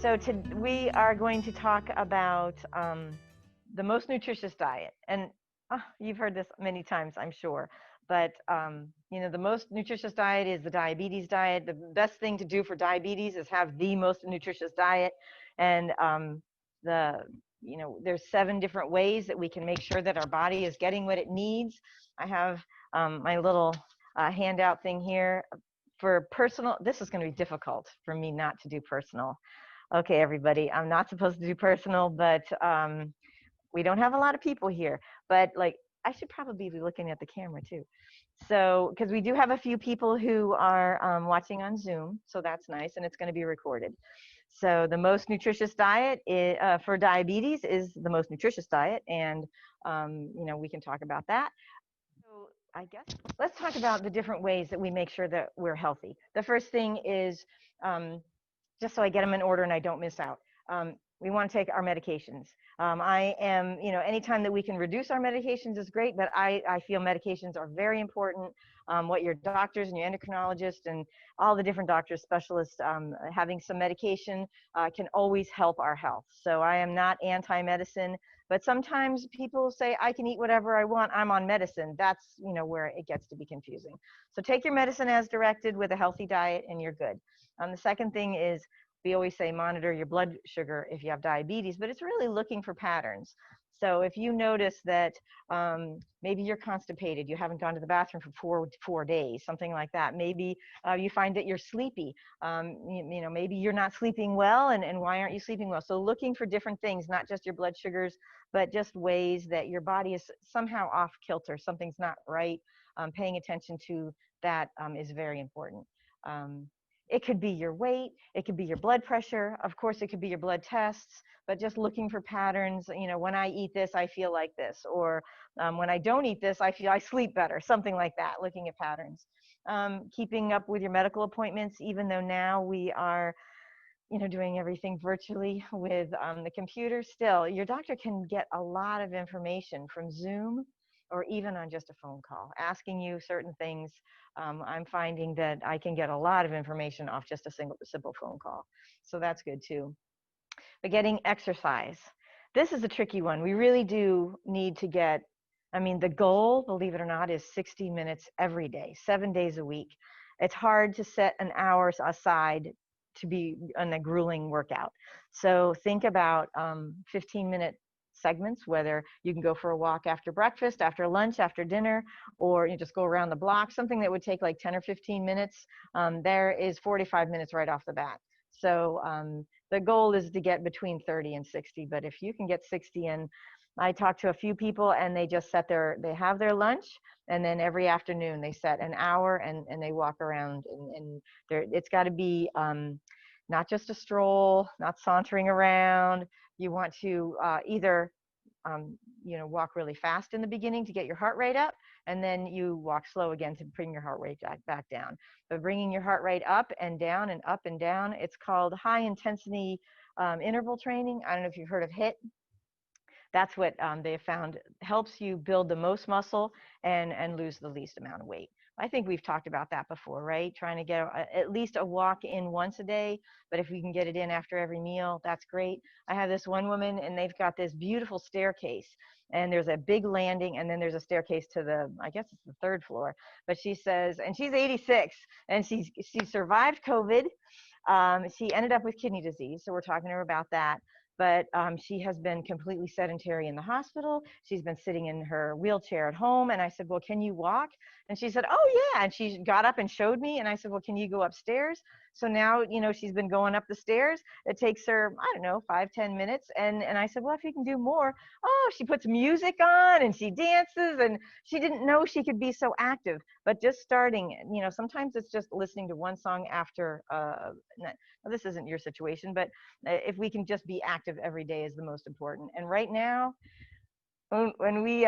So we are going to talk about the most nutritious diet. And you've heard this many times, I'm sure. But, the most nutritious diet is the diabetes diet. The best thing to do for diabetes is have the most nutritious diet. And there's 7 different ways that we can make sure that our body is getting what it needs. I have my little handout thing here for personal. This is going to be difficult for me not to do personal. Okay, everybody, I'm not supposed to do personal, but we don't have a lot of people here. But I should probably be looking at the camera too. So, because we do have a few people who are watching on Zoom, so that's nice, and it's going to be recorded. So the most nutritious diet for diabetes is the most nutritious diet, and we can talk about that. So I guess let's talk about the different ways that we make sure that we're healthy. The first thing is just so I get them in order and I don't miss out. We want to take our medications. I am, anytime that we can reduce our medications is great, but I feel medications are very important. What your doctors and your endocrinologists and all the different doctors, specialists, having some medication can always help our health. So I am not anti-medicine, but sometimes people say, I can eat whatever I want, I'm on medicine. That's, where it gets to be confusing. So take your medicine as directed with a healthy diet and you're good. The second thing is, we always say monitor your blood sugar if you have diabetes, but it's really looking for patterns. So if you notice that maybe you're constipated, you haven't gone to the bathroom for four days, something like that. Maybe you find that you're sleepy. Maybe you're not sleeping well, and why aren't you sleeping well? So looking for different things, not just your blood sugars, but just ways that your body is somehow off kilter, something's not right. Paying attention to that is very important. It could be your weight, it could be your blood pressure, of course it could be your blood tests, but just looking for patterns, when I eat this, I feel like this, or when I don't eat this, I sleep better, something like that, looking at patterns. Keeping up with your medical appointments, even though now we are, doing everything virtually with the computer, still, your doctor can get a lot of information from Zoom or even on just a phone call, asking you certain things. I'm finding that I can get a lot of information off just a simple phone call. So that's good too. But getting exercise. This is a tricky one. We really do need to get, the goal, believe it or not, is 60 minutes every day, 7 days a week. It's hard to set an hour aside to be on a grueling workout. So think about 15-minute segments, whether you can go for a walk after breakfast, after lunch, after dinner, or you just go around the block, something that would take like 10 or 15 minutes. There is 45 minutes right off the bat. So the goal is to get between 30 and 60, but if you can get 60 in, I talked to a few people and they just they have their lunch, and then every afternoon they set an hour and they walk around, and it's got to be not just a stroll, not sauntering around. You want to either walk really fast in the beginning to get your heart rate up, and then you walk slow again to bring your heart rate back down. But bringing your heart rate up and down and up and down, it's called high intensity interval training. I don't know if you've heard of HIIT. That's what they have found helps you build the most muscle and lose the least amount of weight. I think we've talked about that before, right? Trying to get at least a walk in once a day, but if we can get it in after every meal, that's great. I have this one woman, and they've got this beautiful staircase, and there's a big landing, and then there's a staircase to I guess it's the 3rd floor. But she says, and she's 86, and she survived COVID. She ended up with kidney disease, so we're talking to her about that. But she has been completely sedentary in the hospital. She's been sitting in her wheelchair at home. And I said, well, can you walk? And she said, oh, yeah. And she got up and showed me. And I said, well, can you go upstairs? So now, she's been going up the stairs. It takes her, I don't know, 5-10 minutes. And I said, well, if you can do more. Oh, she puts music on and she dances. And she didn't know she could be so active. But just starting, sometimes it's just listening to one song after. This isn't your situation, but if we can just be active every day is the most important. And right now, when we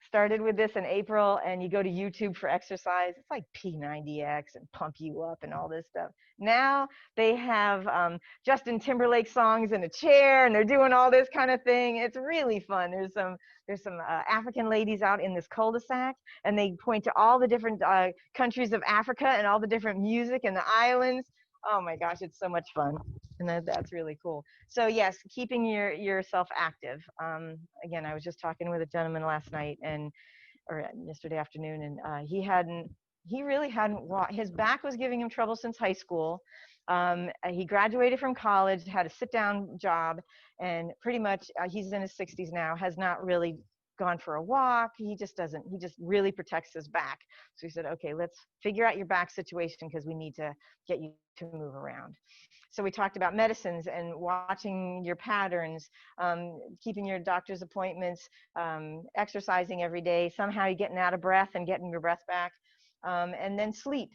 started with this in April, and you go to YouTube for exercise, it's like P90X and Pump You Up and all this stuff. Now they have Justin Timberlake songs in a chair, and they're doing all this kind of thing. It's really fun. There's some African ladies out in this cul-de-sac, and they point to all the different countries of Africa and all the different music and the islands. Oh my gosh, it's so much fun. And that's really cool. So yes, keeping yourself active. Again, I was just talking with a gentleman last night or yesterday afternoon, and he really hadn't walked. His back was giving him trouble since high school. He graduated from college, had a sit-down job, and pretty much he's in his 60s now, has not really gone for a walk. He just doesn't. He just really protects his back. So he said, okay, let's figure out your back situation because we need to get you to move around. So we talked about medicines and watching your patterns, keeping your doctor's appointments, exercising every day, somehow you're getting out of breath and getting your breath back, and then sleep.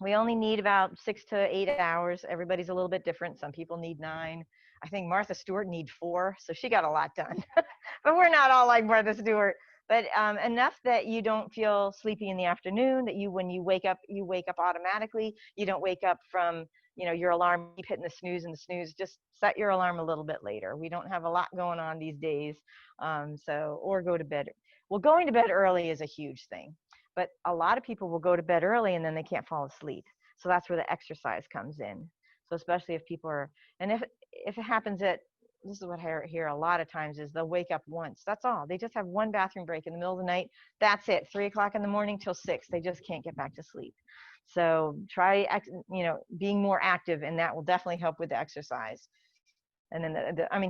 We only need about 6 to 8 hours. Everybody's a little bit different. Some people need 9. I think Martha Stewart needs 4, so she got a lot done. But we're not all like Martha Stewart. But enough that you don't feel sleepy in the afternoon, that when you wake up automatically. You don't wake up from, your alarm, keep hitting the snooze and the snooze. Just set your alarm a little bit later. We don't have a lot going on these days. Or go to bed. Well, going to bed early is a huge thing. But a lot of people will go to bed early and then they can't fall asleep. So that's where the exercise comes in. So especially if people are, and if it happens this is what I hear a lot of times is they'll wake up once. That's all. They just have one bathroom break in the middle of the night. That's it. 3 o'clock in the morning till 6. They just can't get back to sleep. So try, being more active, and that will definitely help with the exercise. And then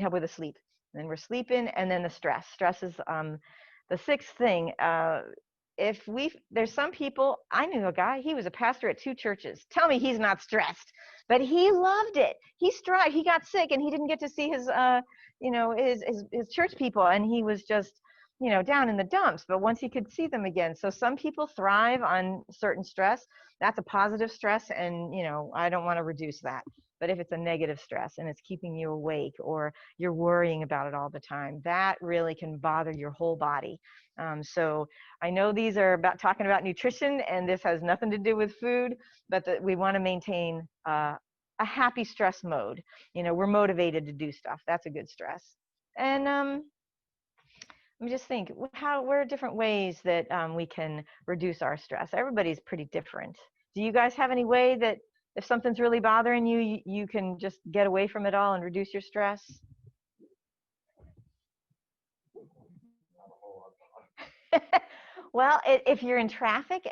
help with the sleep. And then we're sleeping, and then the stress. Stress is the sixth thing. There's some people, I knew a guy, he was a pastor at 2 churches. Tell me he's not stressed, but he loved it. He strived. He got sick and he didn't get to see his church people, and he was just, down in the dumps, but once he could see them again. So some people thrive on certain stress. That's a positive stress, and, I don't want to reduce that. But if it's a negative stress and it's keeping you awake or you're worrying about it all the time, that really can bother your whole body. So I know these are talking about nutrition, and this has nothing to do with food, but we want to maintain a happy stress mode. We're motivated to do stuff. That's a good stress. And let me just think, what are different ways that we can reduce our stress? Everybody's pretty different. Do you guys have any way that if something's really bothering you, you can just get away from it all and reduce your stress? Well, if you're in traffic,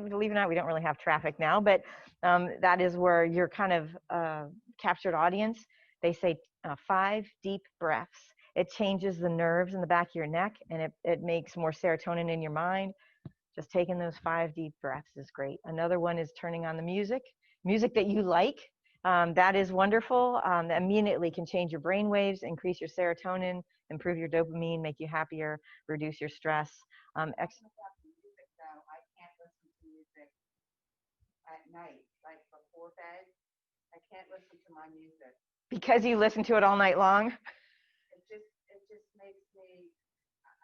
believe it or not, we don't really have traffic now, but that is where you're kind of captured audience. They say 5 deep breaths. It changes the nerves in the back of your neck, and it makes more serotonin in your mind. Just taking those 5 deep breaths is great. Another one is turning on the music that you like. That is wonderful. That immediately can change your brain waves, increase your serotonin, improve your dopamine, make you happier, reduce your stress. I can't listen to music at night, like before bed. I can't listen to my music. Because you listen to it all night long? It just makes me,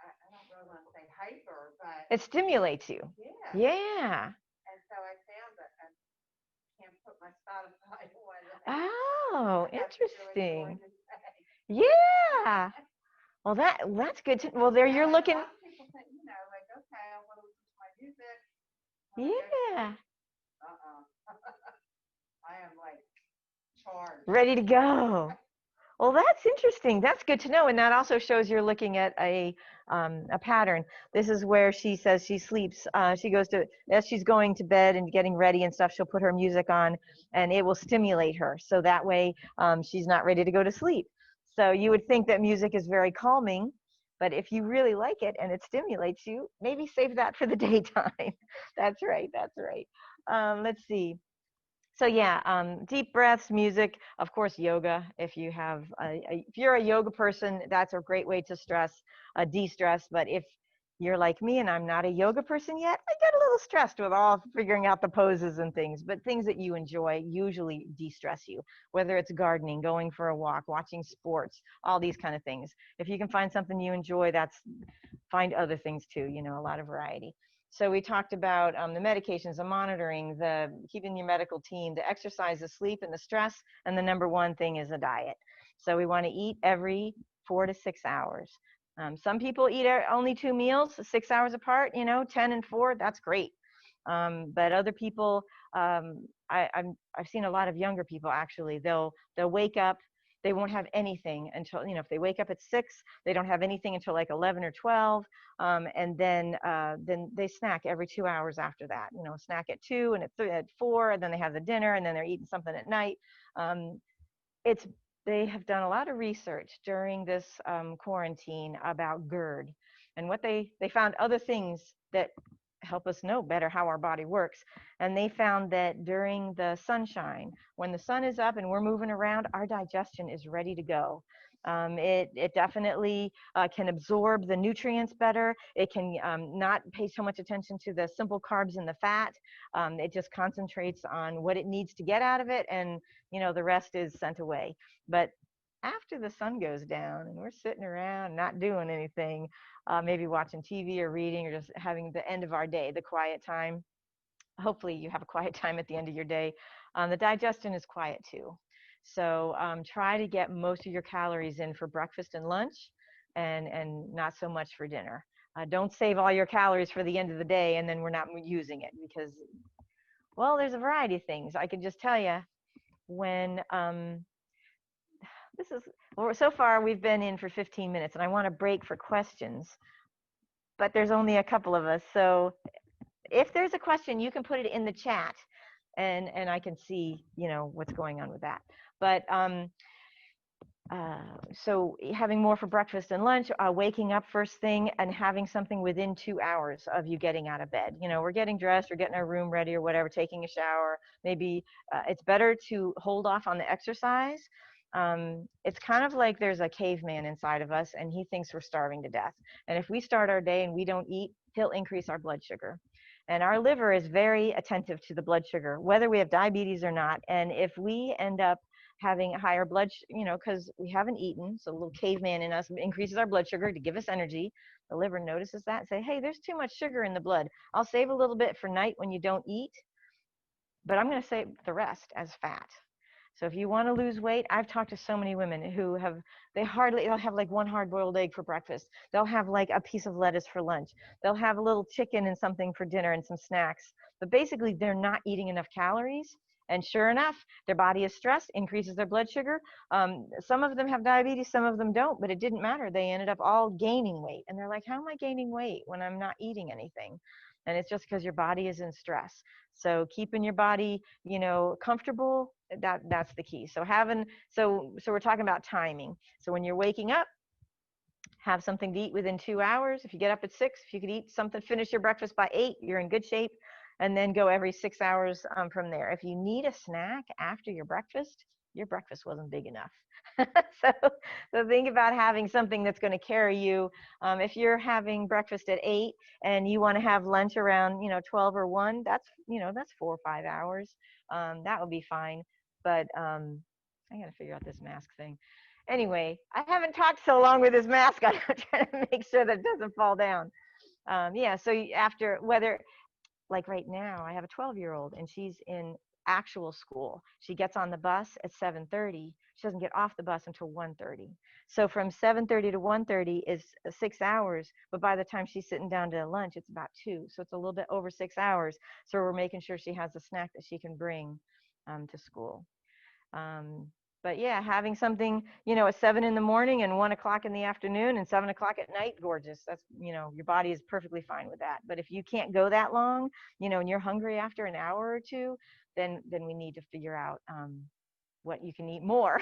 I don't really want to say hyper, but it stimulates you. Yeah. And so I found that I can't put my Spotify on. Oh, interesting. Yeah. Well, that's good to. Well, there you're looking. People think, like, okay, I want to listen to my music. Yeah. I am like charged. Ready to go. Well, that's interesting. That's good to know, and that also shows you're looking at a pattern. This is where she says she sleeps. She goes to, as she's going to bed and getting ready and stuff, she'll put her music on, and it will stimulate her. So that way, she's not ready to go to sleep. So you would think that music is very calming, but if you really like it and it stimulates you, maybe save that for the daytime. That's right. That's right. Let's see. So yeah, deep breaths, music, of course, yoga. If you're a yoga person, that's a great way to de-stress. But if you're like me and I'm not a yoga person yet, I get a little stressed with all figuring out the poses and things. But things that you enjoy usually de-stress you, whether it's gardening, going for a walk, watching sports, all these kind of things. If you can find something you enjoy, find other things too, a lot of variety. So we talked about the medications, the monitoring, the keeping your medical team, the exercise, the sleep, and the stress, and the number one thing is a diet. So we want to eat every 4 to 6 hours. Some people eat only 2 meals, 6 hours apart, 10 and 4, that's great. But other people, I've seen a lot of younger people actually. They'll wake up, they won't have anything until, if they wake up at 6, they don't have anything until like 11 or 12, and then they snack every 2 hours after that. Snack at 2 and at 4, and then they have the dinner, and then they're eating something at night. It's They have done a lot of research during this quarantine about GERD, and what they found other things that help us know better how our body works. And they found that during the sunshine, when the sun is up and we're moving around, our digestion is ready to go. It definitely can absorb the nutrients better. It can not pay so much attention to the simple carbs and the fat. It just concentrates on what it needs to get out of it, and the rest is sent away. But after the sun goes down and we're sitting around not doing anything, maybe watching TV or reading, or just having the end of our day, the quiet time. Hopefully you have a quiet time at the end of your day. The digestion is quiet too. So try to get most of your calories in for breakfast and lunch, and not so much for dinner. Don't save all your calories for the end of the day and then we're not using it, because, well, there's a variety of things. I can just tell you, when well, so far we've been in for 15 minutes, and I want to break for questions, but there's only a couple of us. So if there's a question, you can put it in the chat, and I can see, what's going on with that. But so having more for breakfast and lunch, waking up first thing, and having something within 2 hours of you getting out of bed. We're getting dressed, we're getting our room ready or whatever, taking a shower. Maybe it's better to hold off on the exercise. It's kind of like there's a caveman inside of us, and he thinks we're starving to death. And if we start our day and we don't eat, he'll increase our blood sugar. And our liver is very attentive to the blood sugar, whether we have diabetes or not. And if we end up having a higher blood, because we haven't eaten, so a little caveman in us increases our blood sugar to give us energy. The liver notices that and say, hey, there's too much sugar in the blood. I'll save a little bit for night when you don't eat, but I'm going to save the rest as fat. So if you want to lose weight, I've talked to so many women who they'll have like one hard-boiled egg for breakfast. They'll have like a piece of lettuce for lunch. They'll have a little chicken and something for dinner and some snacks. But basically, they're not eating enough calories. And sure enough, their body is stressed, increases their blood sugar. Some of them have diabetes, some of them don't, but it didn't matter. They ended up all gaining weight. And they're like, how am I gaining weight when I'm not eating anything? And it's just because your body is in stress. So keeping your body, comfortable, that's the key. So so we're talking about timing. So when you're waking up, have something to eat within 2 hours. If you get up at 6, if you could eat something, finish your breakfast by 8, you're in good shape. And then go every 6 hours from there. If you need a snack after your breakfast wasn't big enough. so think about having something that's going to carry you. If you're having breakfast at 8 and you want to have lunch around 12 or 1, that's 4 or 5 hours. That would be fine. But I got to figure out this mask thing. Anyway, I haven't talked so long with this mask on. I'm trying to make sure that it doesn't fall down. Yeah, so after, whether, like right now, I have a 12-year-old and she's in actual school. She gets on the bus at 7:30. She doesn't get off the bus until 1:30. So from 7:30 to 1:30 is 6 hours, but by the time she's sitting down to lunch, it's about 2. So it's a little bit over 6 hours. So we're making sure she has a snack that she can bring to school. But yeah, having something, at 7 in the morning and 1 o'clock in the afternoon and 7 o'clock at night, gorgeous. That's, your body is perfectly fine with that. But if you can't go that long, and you're hungry after an hour or two, then we need to figure out what you can eat more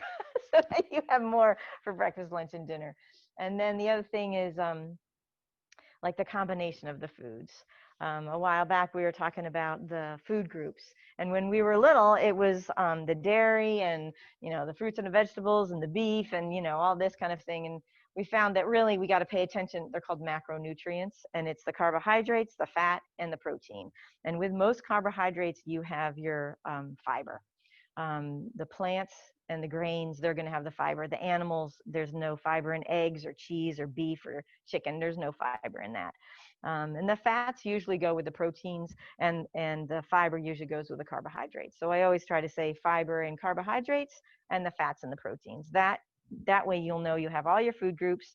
so that you have more for breakfast, lunch, and dinner. And then the other thing is like the combination of the foods. A while back, we were talking about the food groups. And when we were little, it was the dairy and, the fruits and the vegetables and the beef and, all this kind of thing. And we found that really we got to pay attention. They're called macronutrients, and it's the carbohydrates, the fat, and the protein. And with most carbohydrates, you have your fiber. The plants and the grains, they're going to have the fiber. The animals, there's no fiber in eggs or cheese or beef or chicken. There's no fiber in that. And the fats usually go with the proteins, and the fiber usually goes with the carbohydrates. So I always try to say fiber and carbohydrates and the fats and the proteins. That way you'll know you have all your food groups.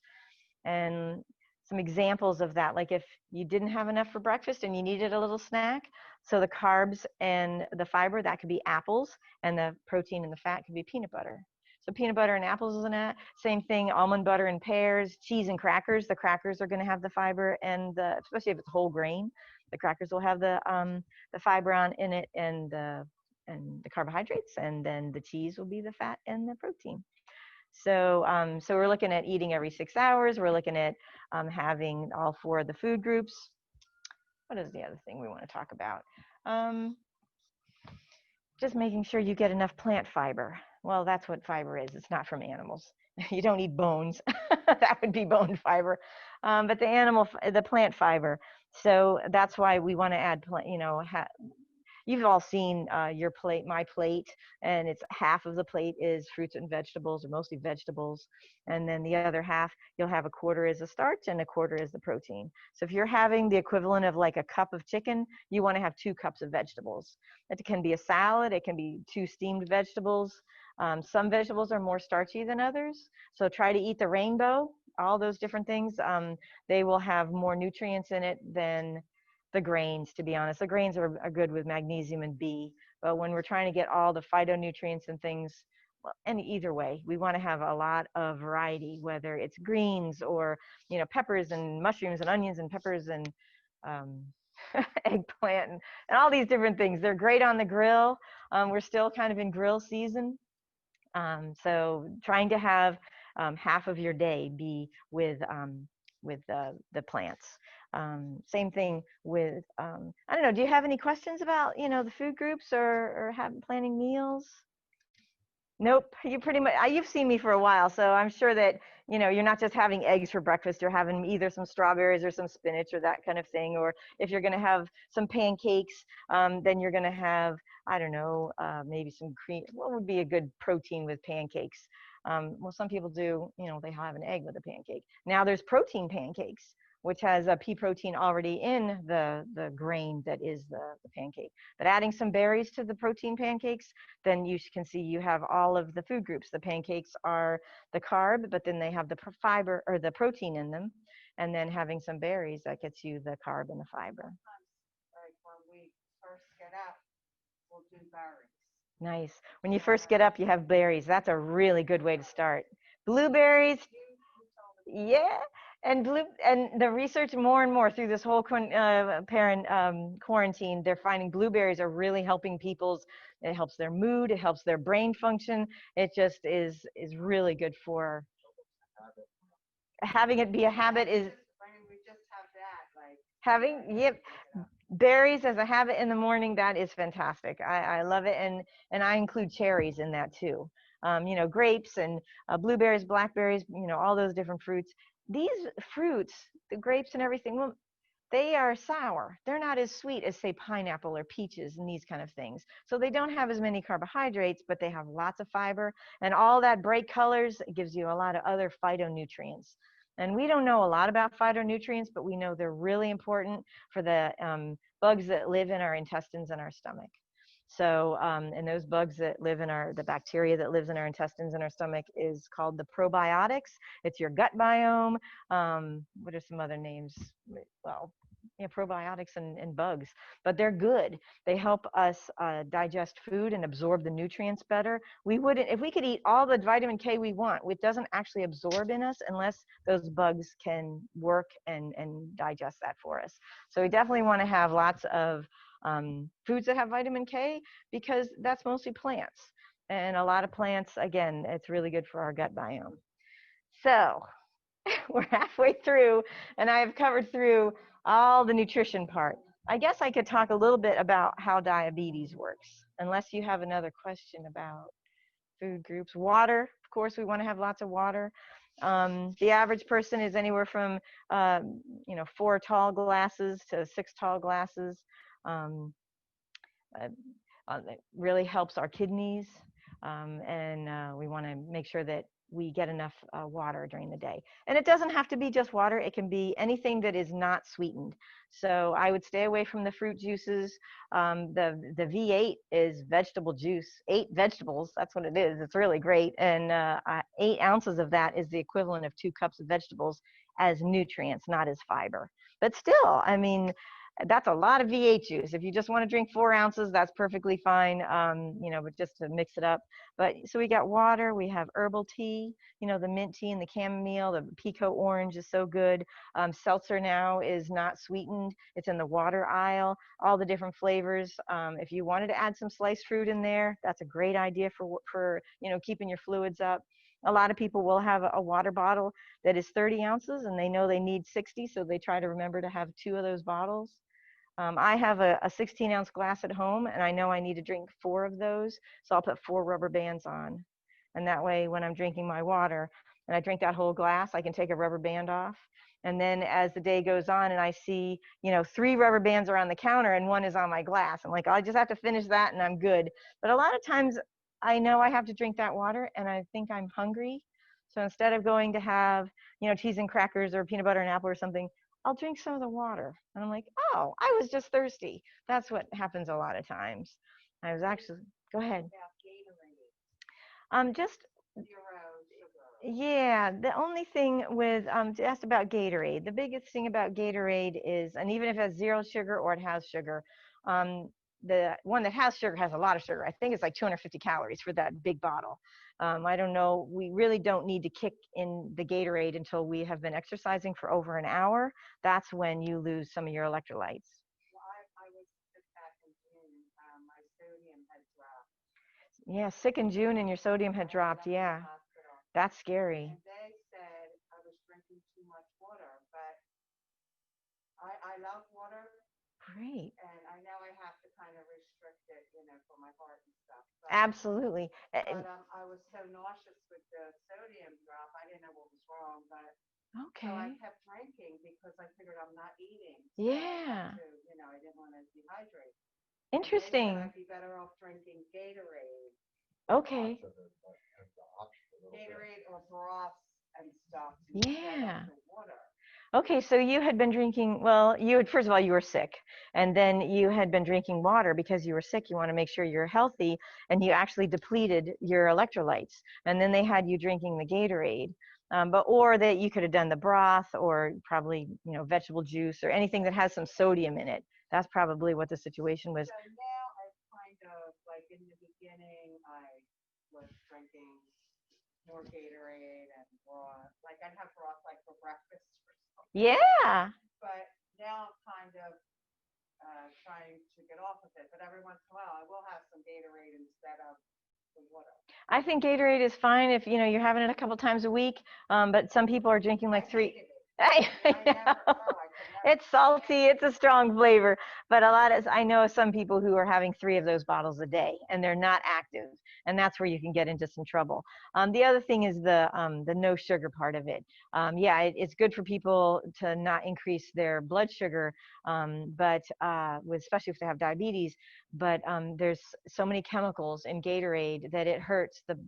And some examples of that, like if you didn't have enough for breakfast and you needed a little snack, so the carbs and the fiber, that could be apples, and the protein and the fat could be peanut butter. So peanut butter and apples is in that. Same thing, almond butter and pears, cheese and crackers. The crackers are going to have the fiber, and especially if it's whole grain, the crackers will have the fiber in it, and the carbohydrates, and then the cheese will be the fat and the protein. So, so we're looking at eating every 6 hours. We're looking at having all 4 of the food groups. What is the other thing we want to talk about? Just making sure you get enough plant fiber. Well, that's what fiber is. It's not from animals. You don't eat bones. That would be bone fiber. But the plant fiber. So that's why we want to add, you've all seen your plate, my plate, and it's half of the plate is fruits and vegetables, or mostly vegetables, and then the other half you'll have a quarter is the starch and a quarter is the protein. So if you're having the equivalent of like a cup of chicken, you want to have 2 cups of vegetables. It can be a salad, it can be 2 steamed vegetables. Some vegetables are more starchy than others, so try to eat the rainbow, all those different things. They will have more nutrients in it than the grains, to be honest. The grains are good with magnesium and B, but when we're trying to get all the phytonutrients and things, well, and either way, we want to have a lot of variety, whether it's greens or, peppers and mushrooms and onions and peppers and eggplant and all these different things. They're great on the grill. We're still kind of in grill season. So trying to have half of your day be with the plants. Same thing with, I don't know, do you have any questions about, the food groups or planning meals? Nope, you pretty much, you've seen me for a while, so I'm sure that, you're not just having eggs for breakfast, you're having either some strawberries or some spinach or that kind of thing, or if you're going to have some pancakes, then you're going to have, I don't know, maybe some cream. What would be a good protein with pancakes? Well, some people do, they have an egg with a pancake. Now there's protein pancakes, which has a pea protein already in the grain that is the pancake. But adding some berries to the protein pancakes, then you can see you have all of the food groups. The pancakes are the carb, but then they have the fiber or the protein in them. And then having some berries, that gets you the carb and the fiber. Like when we first get up, we'll do berries. Nice. When you first get up, you have berries. That's a really good way to start. Blueberries. Yeah. And the research more and more through this whole quarantine, they're finding blueberries are really helping it helps their mood, it helps their brain function. It just is really good for having it be a habit. Is We just have that, like having, yep, berries as a habit in the morning, that is fantastic. I love it, and I include cherries in that too. Grapes and blueberries, blackberries, all those different fruits. These fruits, the grapes and everything, well, they are sour. They're not as sweet as, say, pineapple or peaches and these kind of things. So they don't have as many carbohydrates, but they have lots of fiber. And all that bright colors gives you a lot of other phytonutrients. And we don't know a lot about phytonutrients, but we know they're really important for the bugs that live in our intestines and our stomach. So, and those bugs that live in the bacteria that lives in our intestines and our stomach is called the probiotics. It's your gut biome. What are some other names? Well, probiotics and bugs, but they're good. They help us digest food and absorb the nutrients better. We wouldn't, if we could eat all the vitamin K we want, it doesn't actually absorb in us unless those bugs can work and digest that for us. So we definitely want to have lots of foods that have vitamin K, because that's mostly plants. And a lot of plants, again, it's really good for our gut biome. So we're halfway through, and I've covered through all the nutrition part. I guess I could talk a little bit about how diabetes works, unless you have another question about food groups. Water, of course, we want to have lots of water. The average person is anywhere from 4 tall glasses to 6 tall glasses. It really helps our kidneys, and we want to make sure that we get enough water during the day. And it doesn't have to be just water. It can be anything that is not sweetened. So I would stay away from the fruit juices. The V8 is vegetable juice, 8 vegetables. That's what it is. It's really great. And 8 ounces of that is the equivalent of 2 cups of vegetables. as nutrients, not as fiber. But still, I mean, that's a lot of VHUs. If you just want to drink 4 ounces, that's perfectly fine, but just to mix it up. But so we got water, we have herbal tea, the mint tea and the chamomile, the pico orange is so good. Seltzer now is not sweetened. It's in the water aisle, all the different flavors. If you wanted to add some sliced fruit in there, that's a great idea for keeping your fluids up. A lot of people will have a water bottle that is 30 ounces and they know they need 60, so they try to remember to have 2 of those bottles. I have a 16-ounce glass at home, and I know I need to drink 4 of those, so I'll put 4 rubber bands on. And that way, when I'm drinking my water and I drink that whole glass, I can take a rubber band off. And then as the day goes on and I see, 3 rubber bands are on the counter and 1 is on my glass, I'm like, I just have to finish that and I'm good. But a lot of times, I know I have to drink that water and I think I'm hungry. So instead of going to have, cheese and crackers or peanut butter and apple or something, I'll drink some of the water. And I'm like, oh, I was just thirsty. That's what happens a lot of times. I was actually, go ahead. Just, yeah, the only thing with, asked about Gatorade, the biggest thing about Gatorade is, and even if it has 0 sugar or it has sugar, the one that has sugar has a lot of sugar. I think it's like 250 calories for that big bottle. I don't know. We really don't need to kick in the Gatorade until we have been exercising for over an hour. That's when you lose some of your electrolytes. Well, I was sick back in June. My sodium had dropped. Yeah, sick in June and your sodium had dropped. Yeah, that's scary. And they said I was drinking too much water, but I love water. Great. And I know I have to kind of restrict it, for my heart and stuff. But, Absolutely. But I was so nauseous with the sodium drop. I didn't know what was wrong, but so I kept drinking because I figured I'm not eating. So Yeah. I didn't want to dehydrate. Interesting. I'd be better off drinking Gatorade. Okay. Gatorade or broths and stuff. Yeah. Instead of the water. Okay, so you had been drinking, well, first of all, you were sick, and then you had been drinking water because you were sick. You want to make sure you're healthy, and you actually depleted your electrolytes. And then they had you drinking the Gatorade. Or that you could have done the broth or probably, vegetable juice or anything that has some sodium in it. That's probably what the situation was. So now I kind of, like in the beginning, I was drinking more Gatorade and broth. Like I'd have broth like for breakfast or something. Yeah. But now I'm kind of trying to get off of it. But every once in a while, I will have some Gatorade instead of the water. I think Gatorade is fine if you're having it a couple times a week. But some people are drinking like 3. It's salty. It's a strong flavor, but I know some people who are having 3 of those bottles a day, and they're not active, and that's where you can get into some trouble. The other thing is the no sugar part of it. It's good for people to not increase their blood sugar, but especially if they have diabetes. But there's so many chemicals in Gatorade that it hurts the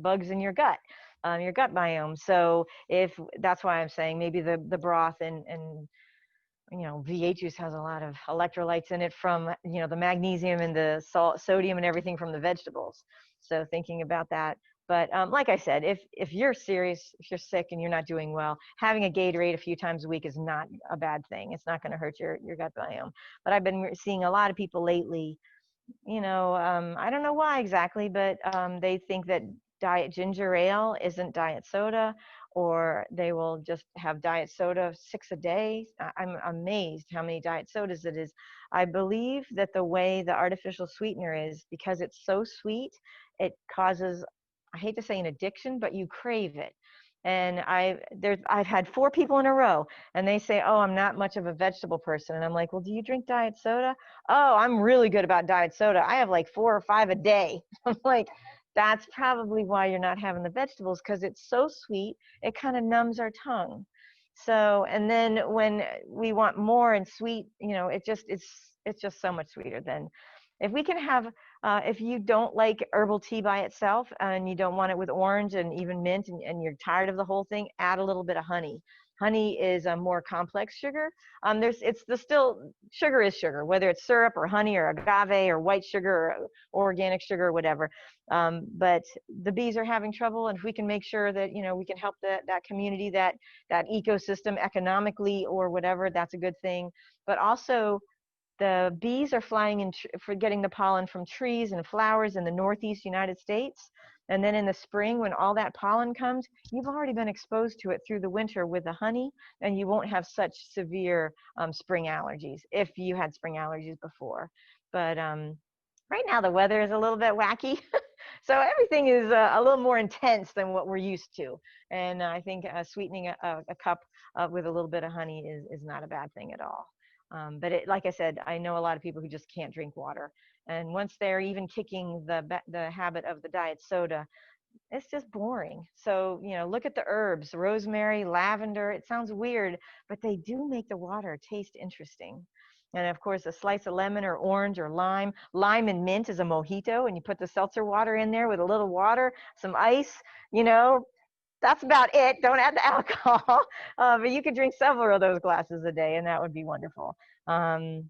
bugs in your gut biome. So if that's why I'm saying maybe the broth and VH juice has a lot of electrolytes in it from the magnesium and the sodium and everything from the vegetables. So thinking about that. But like I said, if you're serious, if you're sick and you're not doing well, having a Gatorade a few times a week is not a bad thing. It's not going to hurt your gut biome. But I've been seeing a lot of people lately, I don't know why exactly, but they think that diet ginger ale isn't diet soda, or they will just have diet soda 6 a day. I'm amazed how many diet sodas it is. I believe that the way the artificial sweetener is, because it's so sweet, it causes, I hate to say an addiction, but you crave it. And I've had 4 people in a row, and they say, oh, I'm not much of a vegetable person. And I'm like, well, do you drink diet soda? Oh, I'm really good about diet soda. I have like 4 or 5 a day. I'm like, that's probably why you're not having the vegetables, because it's so sweet, it kind of numbs our tongue. So, and then when we want more and sweet, it's just so much sweeter than, if we can have, if you don't like herbal tea by itself and you don't want it with orange and even mint, and you're tired of the whole thing, add a little bit of honey. Honey is a more complex sugar. Still sugar is sugar, whether it's syrup or honey or agave or white sugar or organic sugar or whatever. But the bees are having trouble, and if we can make sure that we can help that community, that ecosystem economically or whatever, that's a good thing. But also the bees are flying in for getting the pollen from trees and flowers in the Northeast United States. And then in the spring, when all that pollen comes, you've already been exposed to it through the winter with the honey, and you won't have such severe spring allergies if you had spring allergies before. But right now the weather is a little bit wacky. So everything is a little more intense than what we're used to. And I think sweetening a cup with a little bit of honey is not a bad thing at all. But like I said, I know a lot of people who just can't drink water. And once they're even kicking the habit of the diet soda, it's just boring. So, look at the herbs, rosemary, lavender. It sounds weird, but they do make the water taste interesting. And of course, a slice of lemon or orange or lime. Lime and mint is a mojito, and you put the seltzer water in there with a little water, some ice, that's about it. Don't add the alcohol. But you could drink several of those glasses a day, and that would be wonderful. Um,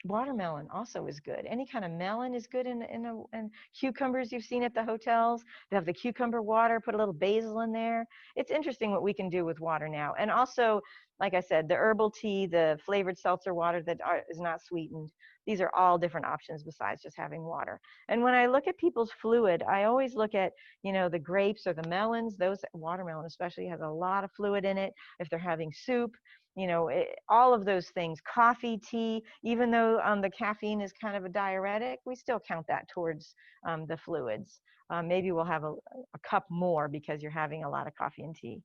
Watermelon also is good. Any kind of melon is good in cucumbers you've seen at the hotels. They have the cucumber water, put a little basil in there. It's interesting what we can do with water now. And also, like I said, the herbal tea, the flavored seltzer water that is not sweetened. These are all different options besides just having water. And when I look at people's fluid, I always look at, the grapes or the melons. Those watermelon especially has a lot of fluid in it. If they're having soup, all of those things, coffee, tea, even though the caffeine is kind of a diuretic, we still count that towards the fluids. Maybe we'll have a cup more because you're having a lot of coffee and tea.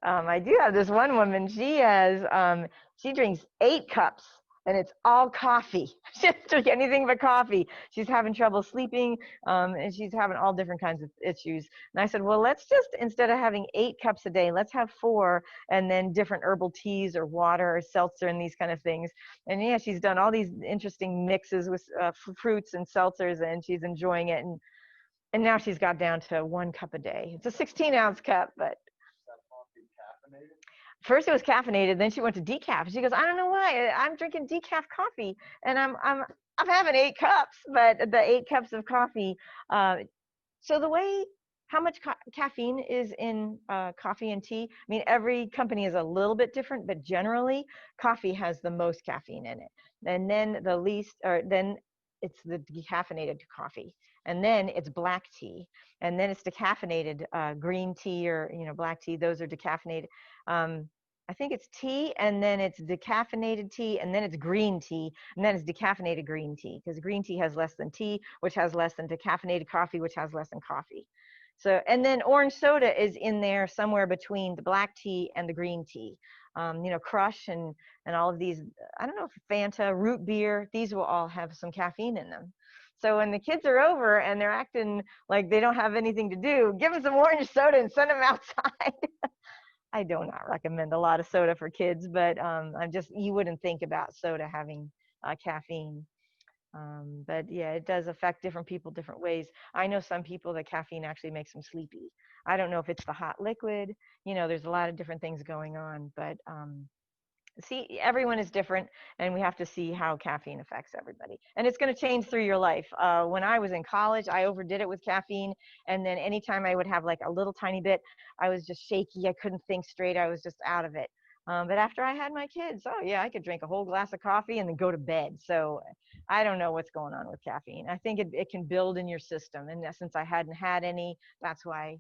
I do have this one woman, she drinks 8 cups and it's all coffee. She doesn't drink anything but coffee. She's having trouble sleeping, and she's having all different kinds of issues. And I said, well, let's just, instead of having 8 cups a day, let's have 4, and then different herbal teas or water or seltzer and these kind of things. And yeah, she's done all these interesting mixes with fruits and seltzers, and she's enjoying it. And now she's got down to 1 cup a day. It's a 16-ounce cup, but first it was caffeinated, then she went to decaf. She goes, I don't know why I'm drinking decaf coffee, and I'm having 8 cups, but the 8 cups of coffee. So the way how much caffeine is in coffee and tea, I mean, every company is a little bit different, but generally coffee has the most caffeine in it, and then the least, or then it's the decaffeinated coffee, and then it's black tea, and then it's decaffeinated green tea or black tea. Those are decaffeinated. I think it's tea, and then it's decaffeinated tea, and then it's green tea, and then it's decaffeinated green tea, because green tea has less than tea, which has less than decaffeinated coffee, which has less than coffee. So, and then orange soda is in there somewhere between the black tea and the green tea. Crush and all of these, I don't know, if Fanta, root beer, these will all have some caffeine in them. So when the kids are over and they're acting like they don't have anything to do, give them some orange soda and send them outside. I do not recommend a lot of soda for kids, but you wouldn't think about soda having caffeine. But yeah, it does affect different people different ways. I know some people that caffeine actually makes them sleepy. I don't know if it's the hot liquid. There's a lot of different things going on, but see, everyone is different, and we have to see how caffeine affects everybody. And it's going to change through your life. When I was in college, I overdid it with caffeine, and then anytime I would have like a little tiny bit, I was just shaky. I couldn't think straight. I was just out of it. But after I had my kids, oh yeah, I could drink a whole glass of coffee and then go to bed. So I don't know what's going on with caffeine. I think it can build in your system, and since I hadn't had any, that's why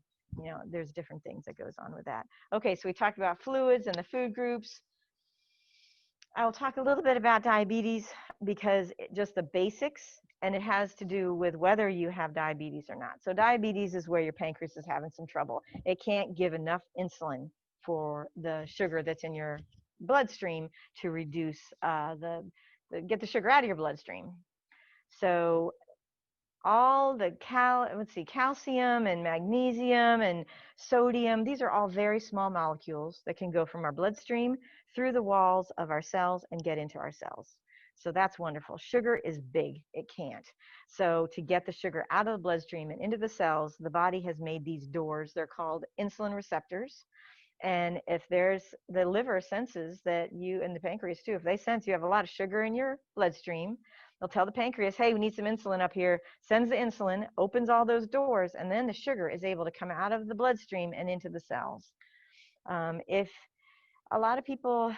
there's different things that goes on with that. Okay, so we talked about fluids and the food groups. I will talk a little bit about diabetes because just the basics, and it has to do with whether you have diabetes or not. So diabetes is where your pancreas is having some trouble. It can't give enough insulin for the sugar that's in your bloodstream to reduce get the sugar out of your bloodstream. So all the calcium and magnesium and sodium, these are all very small molecules that can go from our bloodstream through the walls of our cells and get into our cells. So that's wonderful. Sugar is big. It can't. So to get the sugar out of the bloodstream and into the cells, the body has made these doors. They're called insulin receptors. And if there's, the liver senses that you, and the pancreas too, if they sense you have a lot of sugar in your bloodstream, they'll tell the pancreas, hey, we need some insulin up here, sends the insulin, opens all those doors, and then the sugar is able to come out of the bloodstream and into the cells. If a lot of people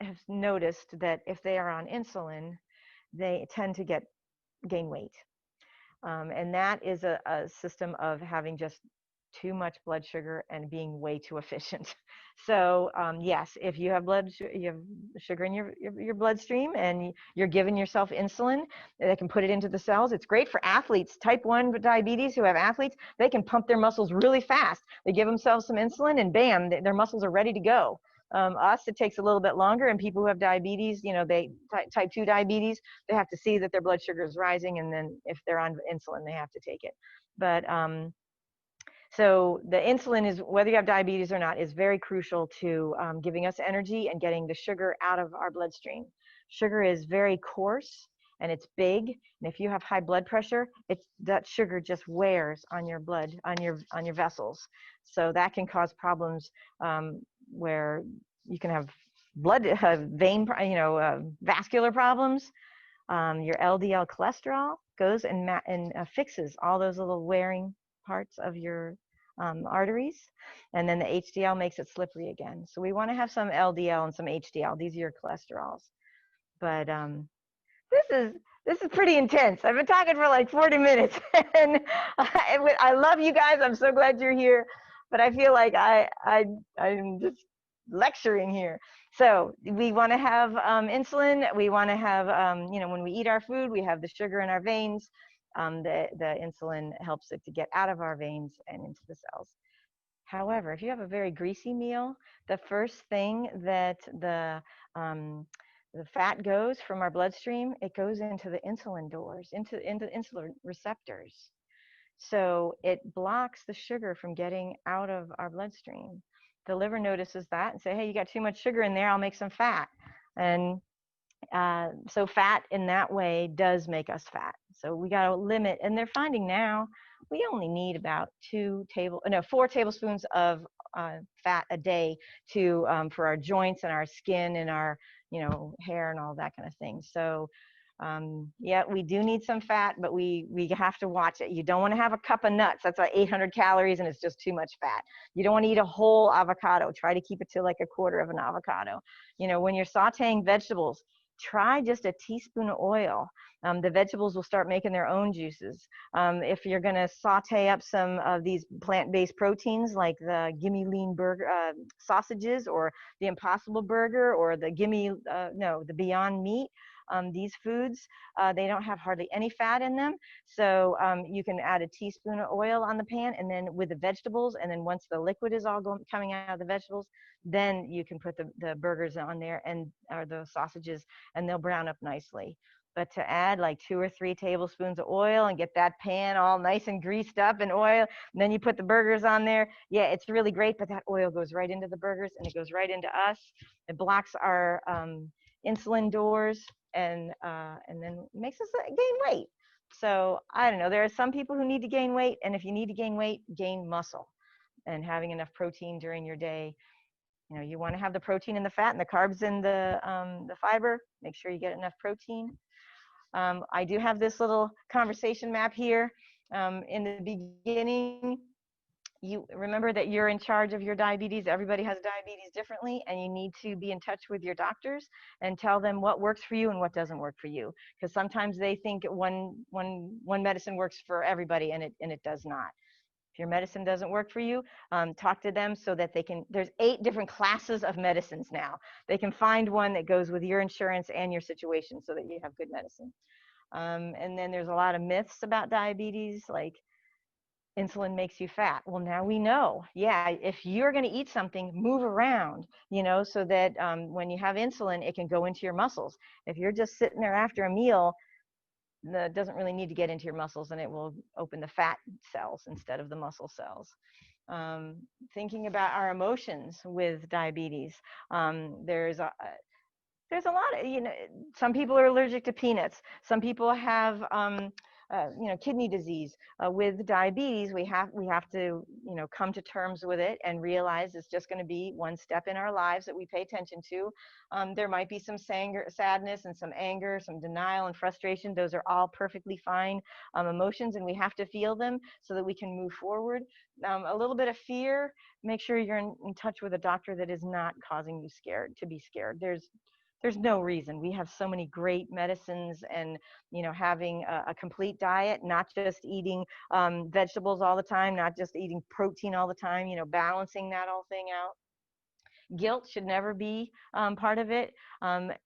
have noticed that if they are on insulin, they tend to gain weight. And that is a system of having just too much blood sugar and being way too efficient. So yes, if you have you have sugar in your bloodstream and you're giving yourself insulin that can put it into the cells, it's great for athletes. Type 1 diabetes who have athletes, they can pump their muscles really fast. They give themselves some insulin and bam, their muscles are ready to go. Us, it takes a little bit longer, and people who have diabetes, you know, they type 2 diabetes, they have to see that their blood sugar is rising, and then if they're on insulin, they have to take it. But so the insulin is, whether you have diabetes or not, is very crucial to giving us energy and getting the sugar out of our bloodstream. Sugar is very coarse and it's big, and if you have high blood pressure, that sugar just wears on your blood, on your vessels. So that can cause problems where you can have vein, vascular problems. Your LDL cholesterol goes and fixes all those little wearing parts of your arteries, and then the HDL makes it slippery again. So we want to have some LDL and some HDL. These are your cholesterols. But this is pretty intense. I've been talking for like 40 minutes, and I love you guys. I'm so glad you're here, but I feel like I'm just lecturing here. So we want to have insulin. We want to have, when we eat our food, we have the sugar in our veins. The insulin helps it to get out of our veins and into the cells. However, if you have a very greasy meal, the first thing that the fat goes from our bloodstream, it goes into the insulin doors, into insulin receptors. So it blocks the sugar from getting out of our bloodstream. The liver notices that and say, hey, you got too much sugar in there, I'll make some fat. And so fat in that way does make us fat. So we got to limit, and they're finding now we only need about 4 tablespoons of fat a day for our joints and our skin and our hair and all that kind of thing. So yeah, we do need some fat, but we have to watch it. You don't want to have a cup of nuts. That's like 800 calories and it's just too much fat. You don't want to eat a whole avocado. Try to keep it to like a quarter of an avocado. When you're sauteing vegetables, try just a teaspoon of oil. The vegetables will start making their own juices. If you're going to saute up some of these plant-based proteins like the Gimme Lean burger sausages, or the Impossible Burger, or the the Beyond Meat, these foods, they don't have hardly any fat in them. So you can add a teaspoon of oil on the pan, and then with the vegetables, and then once the liquid is all coming out of the vegetables, then you can put the burgers on there, or the sausages, and they'll brown up nicely. But to add like 2 or 3 tablespoons of oil and get that pan all nice and greased up in oil, and then you put the burgers on there, yeah, it's really great, but that oil goes right into the burgers and it goes right into us. It blocks our insulin doors, and then makes us gain weight. So I don't know, there are some people who need to gain weight, and if you need to gain weight, gain muscle. And having enough protein during your day, you want to have the protein and the fat and the carbs and the fiber. Make sure you get enough protein. I do have this little conversation map here. In the beginning, you remember that you're in charge of your diabetes. Everybody has diabetes differently, and you need to be in touch with your doctors and tell them what works for you and what doesn't work for you. Because sometimes they think one medicine works for everybody, and it does not. If your medicine doesn't work for you, talk to them so that there's 8 different classes of medicines now. They can find one that goes with your insurance and your situation so that you have good medicine. And then there's a lot of myths about diabetes, like insulin makes you fat. Well, now we know, yeah, if you're going to eat something, move around, so that when you have insulin, it can go into your muscles. If you're just sitting there after a meal, that doesn't really need to get into your muscles, and it will open the fat cells instead of the muscle cells. Thinking about our emotions with diabetes, there's a lot of, some people are allergic to peanuts. Some people have kidney disease. With diabetes, we have to, come to terms with it and realize it's just going to be one step in our lives that we pay attention to. There might be some sadness and some anger, some denial and frustration. Those are all perfectly fine emotions, and we have to feel them so that we can move forward. A little bit of fear, make sure you're in touch with a doctor that is not causing you to be scared. There's no reason. We have so many great medicines, and having a complete diet, not just eating vegetables all the time, not just eating protein all the time, balancing that whole thing out. Guilt should never be part of it.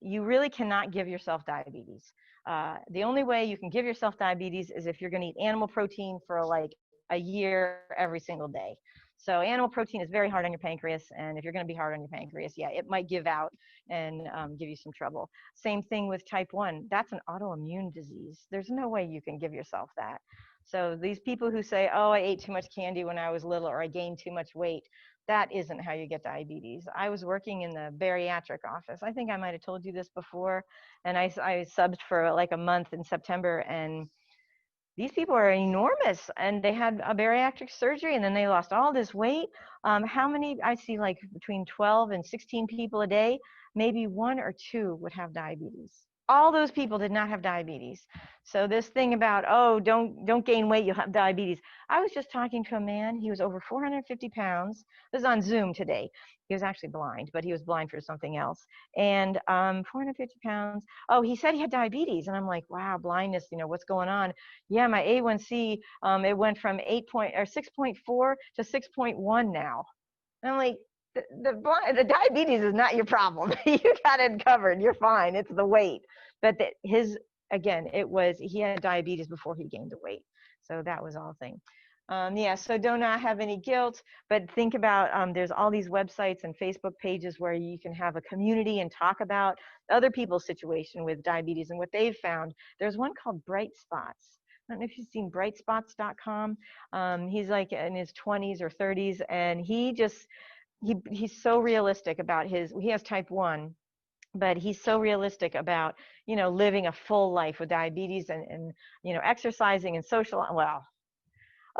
You really cannot give yourself diabetes. The only way you can give yourself diabetes is if you're going to eat animal protein for like a year every single day. So animal protein is very hard on your pancreas, and if you're going to be hard on your pancreas, yeah, it might give out and give you some trouble. Same thing with type 1. That's an autoimmune disease. There's no way you can give yourself that. So these people who say, oh, I ate too much candy when I was little, or I gained too much weight, that isn't how you get diabetes. I was working in the bariatric office. I think I might have told you this before, and I subbed for like a month in September, and these people are enormous, and they had a bariatric surgery, and then they lost all this weight. How many? I see like between 12 and 16 people a day. Maybe 1 or 2 would have diabetes. All those people did not have diabetes. So this thing about, oh, don't gain weight, you'll have diabetes. I was just talking to a man. He was over 450 pounds. This is on Zoom today. He was actually blind, but he was blind for something else. And 450 pounds. Oh, he said he had diabetes. And I'm like, wow, blindness, what's going on? Yeah, my A1C, it went from 6.4 to 6.1 now. And I'm like, the diabetes is not your problem. You got it covered. You're fine. It's the weight. But he had diabetes before he gained the weight. So that was all thing. Yeah, so do not have any guilt, but think about, there's all these websites and Facebook pages where you can have a community and talk about other people's situation with diabetes and what they've found. There's one called Bright Spots. I don't know if you've seen brightspots.com. He's like in his 20s or 30s, and he's so realistic about he has type 1, but he's so realistic about, living a full life with diabetes and exercising and social. Well,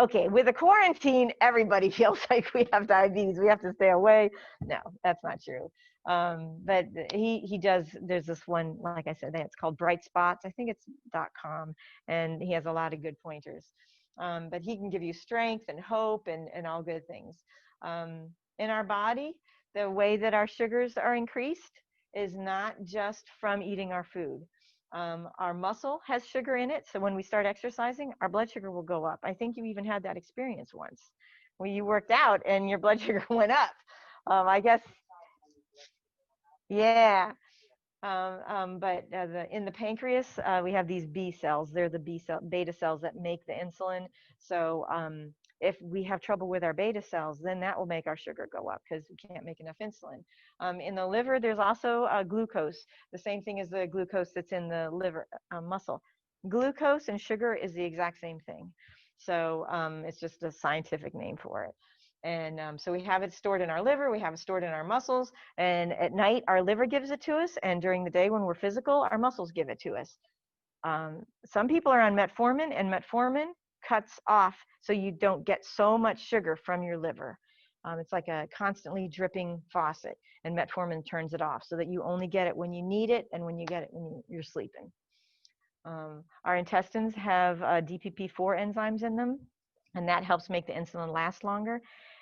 okay, with a quarantine, everybody feels like we have diabetes. We have to stay away. No, that's not true. But he does, there's this one, like I said, it's called Bright Spots. I think it's .com, and he has a lot of good pointers. But he can give you strength and hope and all good things. In our body, the way that our sugars are increased is not just from eating our food. Our muscle has sugar in it, so when we start exercising, our blood sugar will go up. I think you even had that experience once, where you worked out and your blood sugar went up. I guess, yeah. But in the pancreas, we have these B cells. They're the beta cells that make the insulin. So if we have trouble with our beta cells, then that will make our sugar go up because we can't make enough insulin. In the liver, there's also glucose, the same thing as the glucose that's in the liver muscle. Glucose and sugar is the exact same thing. So it's just a scientific name for it. And so we have it stored in our liver, we have it stored in our muscles, and at night our liver gives it to us, and during the day when we're physical, our muscles give it to us. Some people are on metformin, and metformin cuts off so you don't get so much sugar from your liver. It's like a constantly dripping faucet, and metformin turns it off so that you only get it when you need it and when you get it when you're sleeping. Our intestines have DPP-4 enzymes in them, and that helps make the insulin last longer.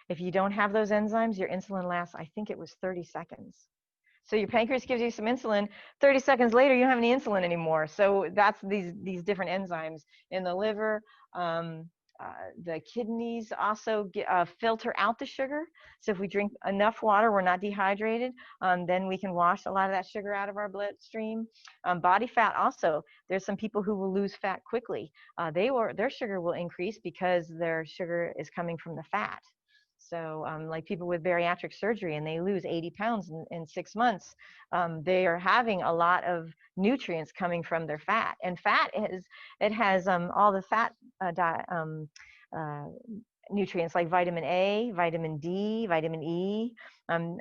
If you don't have those enzymes, your insulin lasts, I think it was 30 seconds. So your pancreas gives you some insulin, 30 seconds later, you don't have any insulin anymore. So that's these different enzymes in the liver. The kidneys also filter out the sugar. So if we drink enough water, we're not dehydrated, then we can wash a lot of that sugar out of our bloodstream. Body fat also, there's some people who will lose fat quickly. Their sugar will increase because their sugar is coming from the fat. So like people with bariatric surgery, and they lose 80 pounds in 6 months, they are having a lot of nutrients coming from their fat. And fat has all the fat nutrients like vitamin A, vitamin D, vitamin E, and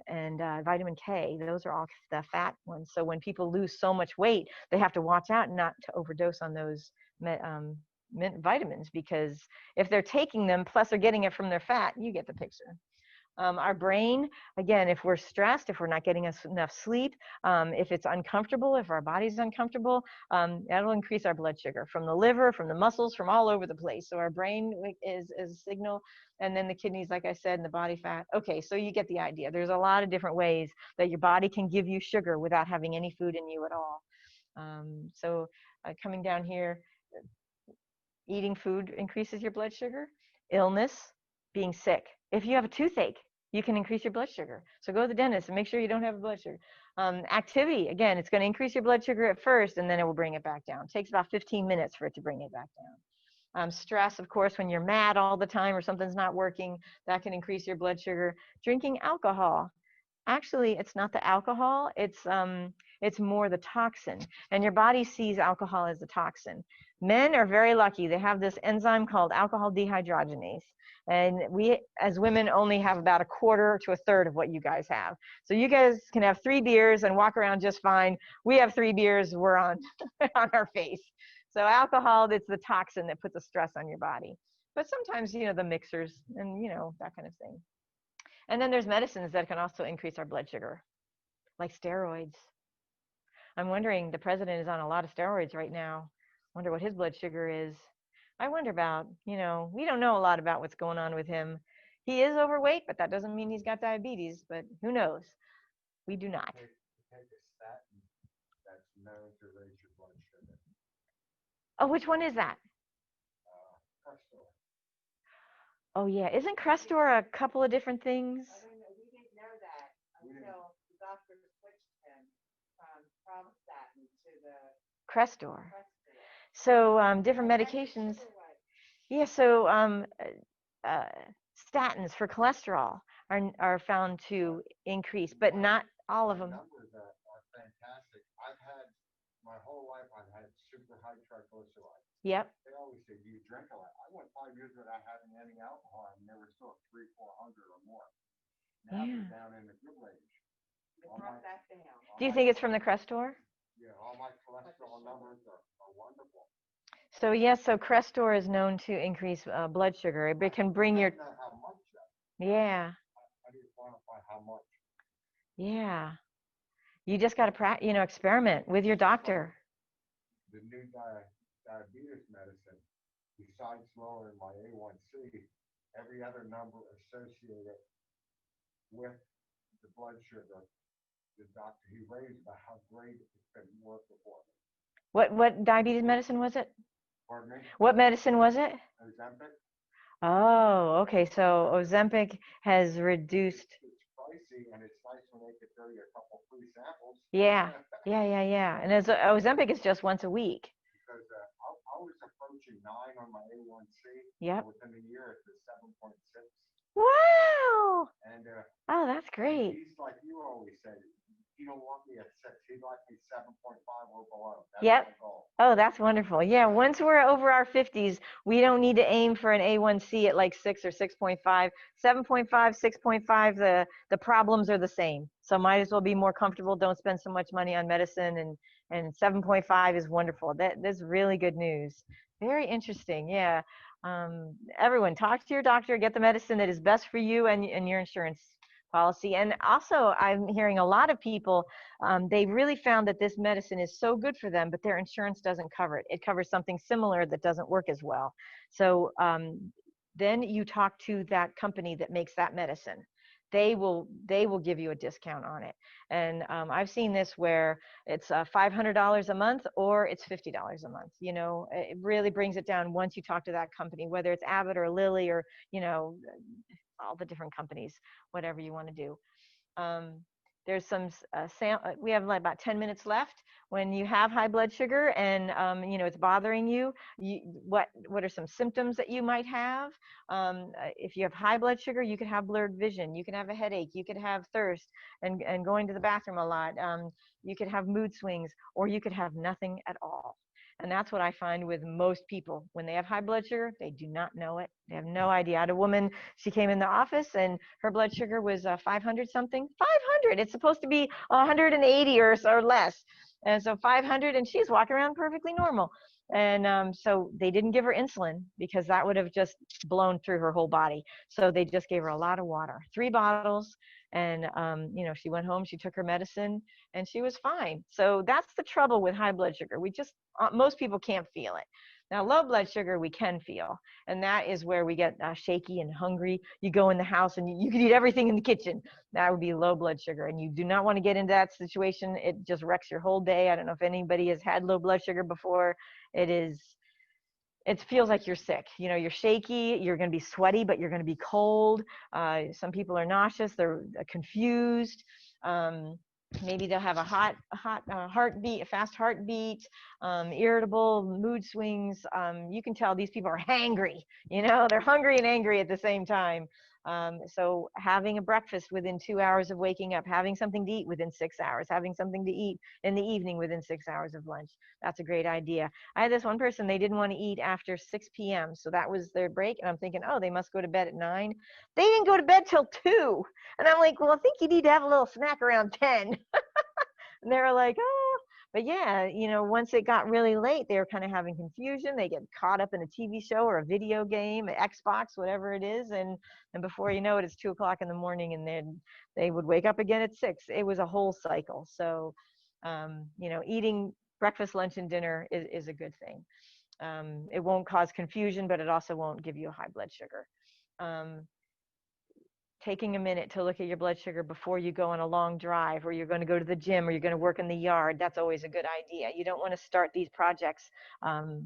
vitamin K. Those are all the fat ones. So when people lose so much weight, they have to watch out not to overdose on those vitamins, because if they're taking them, plus they're getting it from their fat, you get the picture. Our brain, again, if we're stressed, if we're not getting enough sleep, if it's uncomfortable, if our body's uncomfortable, that'll increase our blood sugar from the liver, from the muscles, from all over the place. So our brain is a signal, and then the kidneys, like I said, and the body fat. Okay, so you get the idea. There's a lot of different ways that your body can give you sugar without having any food in you at all. Coming down here, eating food increases your blood sugar. Illness, being sick. If you have a toothache, you can increase your blood sugar. So go to the dentist and make sure you don't have a blood sugar. Activity, again, it's going to increase your blood sugar at first, and then it will bring it back down. It takes about 15 minutes for it to bring it back down. Stress, of course, when you're mad all the time or something's not working, that can increase your blood sugar. Drinking alcohol. Actually, it's not the alcohol, it's more the toxin. And your body sees alcohol as a toxin. Men are very lucky. They have this enzyme called alcohol dehydrogenase. And we, as women, only have about a quarter to a third of what you guys have. So you guys can have 3 beers and walk around just fine. We have 3 beers, we're on, on our face. So alcohol, it's the toxin that puts a stress on your body. But sometimes, the mixers and, that kind of thing. And then there's medicines that can also increase our blood sugar, like steroids. I'm wondering, the president is on a lot of steroids right now. Wonder what his blood sugar is. I wonder about, we don't know a lot about what's going on with him. He is overweight, but that doesn't mean he's got diabetes, but who knows? We do not. Take a statin that's known to raise your blood sugar. Oh, which one is that? Crestor. Oh, yeah. Isn't Crestor a couple of different things? I don't know. We didn't know that until the doctor switched him from statin to the Crestor. Crestor. So different medications. Yeah, so statins for cholesterol are found to increase, but not all of them. Numbers are fantastic. My whole life, I've had super high triglycerides. Yep. They always say, do you drink a lot? I went 5 years without having any alcohol and never saw 300-400 or more. Now they're down in the good range. Brought that down. Do you think it's from the Crestor? Yeah, all my cholesterol numbers are wonderful. So yes, so Crestor is known to increase blood sugar. It can bring your. I don't know how much though. Yeah. How do you quantify how much? Yeah. You just got to experiment with your doctor. The new diabetes medicine, besides lowering my A1C, every other number associated with the blood sugar, the doctor, he raised about how great it could work for me. What diabetes medicine was it? Pardon me? What medicine was it? Ozempic? Oh, okay. So Ozempic has reduced. It's pricey, and it's nice when they could throw you a couple free samples. Yeah. And Ozempic is just once a week. Because I was approaching 9 on my A1C. Yep. Within a year, it's 7.6. Wow. And Oh, that's great. he's like you always said, he don't want me at 6. He'd like me 7.5 or below. That's Yep. my goal. Oh, that's wonderful. Yeah, once we're over our 50s, we don't need to aim for an A1C at like 6 or 6.5. 7.5, 6.5, the problems are the same. So might as well be more comfortable. Don't spend so much money on medicine, and 7.5 is wonderful. That's really good news. Very interesting. Yeah. Everyone, talk to your doctor, get the medicine that is best for you and your insurance policy. And also, I'm hearing a lot of people, they really found that this medicine is so good for them, but their insurance doesn't cover it. It covers something similar that doesn't work as well. So then you talk to that company that makes that medicine. They will give you a discount on it. And I've seen this where it's $500 a month or it's $50 a month. It really brings it down once you talk to that company, whether it's Abbott or Lilly or, all the different companies, whatever you want to do. There's some, we have like about 10 minutes left. When you have high blood sugar and, it's bothering you, what are some symptoms that you might have? If you have high blood sugar, you could have blurred vision. You can have a headache. You could have thirst and going to the bathroom a lot. You could have mood swings, or you could have nothing at all. And that's what I find with most people. When they have high blood sugar, they do not know it. They have no idea. I had a woman, she came in the office and her blood sugar was 500 something. 500! It's supposed to be 180 or less. And so 500, and she's walking around perfectly normal. And so they didn't give her insulin because that would have just blown through her whole body. So they just gave her a lot of water, 3 bottles. And, she went home, she took her medicine, and she was fine. So that's the trouble with high blood sugar. Most people can't feel it. Now, low blood sugar, we can feel. And that is where we get shaky and hungry. You go in the house and you can eat everything in the kitchen. That would be low blood sugar. And you do not want to get into that situation. It just wrecks your whole day. I don't know if anybody has had low blood sugar before. It feels like you're sick. You're shaky, you're going to be sweaty, but you're going to be cold. Some people are nauseous, they're confused. Maybe they'll have a hot heartbeat, a fast heartbeat, irritable mood swings. You can tell these people are hangry. They're hungry and angry at the same time. So having a breakfast within 2 hours of waking up, having something to eat within 6 hours, having something to eat in the evening within 6 hours of lunch, that's a great idea. I had this one person, they didn't want to eat after 6 p.m. So that was their break. And I'm thinking, oh, they must go to bed at 9. They didn't go to bed till 2. And I'm like, well, I think you need to have a little snack around 10. And they were like, oh, but yeah, once it got really late, they were kind of having confusion. They get caught up in a TV show or a video game, an Xbox, whatever it is. And before you know it, it's 2 o'clock in the morning, and then they would wake up again at 6. It was a whole cycle. So, eating breakfast, lunch, and dinner is a good thing. It won't cause confusion, but it also won't give you a high blood sugar. Taking a minute to look at your blood sugar before you go on a long drive, or you're going to go to the gym, or you're going to work in the yard, that's always a good idea. You don't want to start these projects,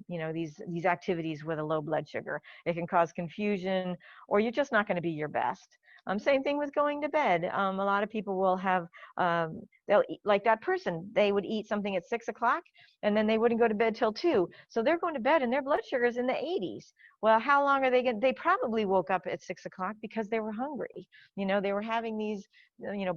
these activities with a low blood sugar. It can cause confusion, or you're just not going to be your best. Same thing with going to bed. A lot of people will have, they'll eat, like that person, they would eat something at 6 o'clock, and then they wouldn't go to bed till 2. So they're going to bed and their blood sugar is in the 80s. Well, how long are they going to, they probably woke up at 6 o'clock because they were hungry. They were having these,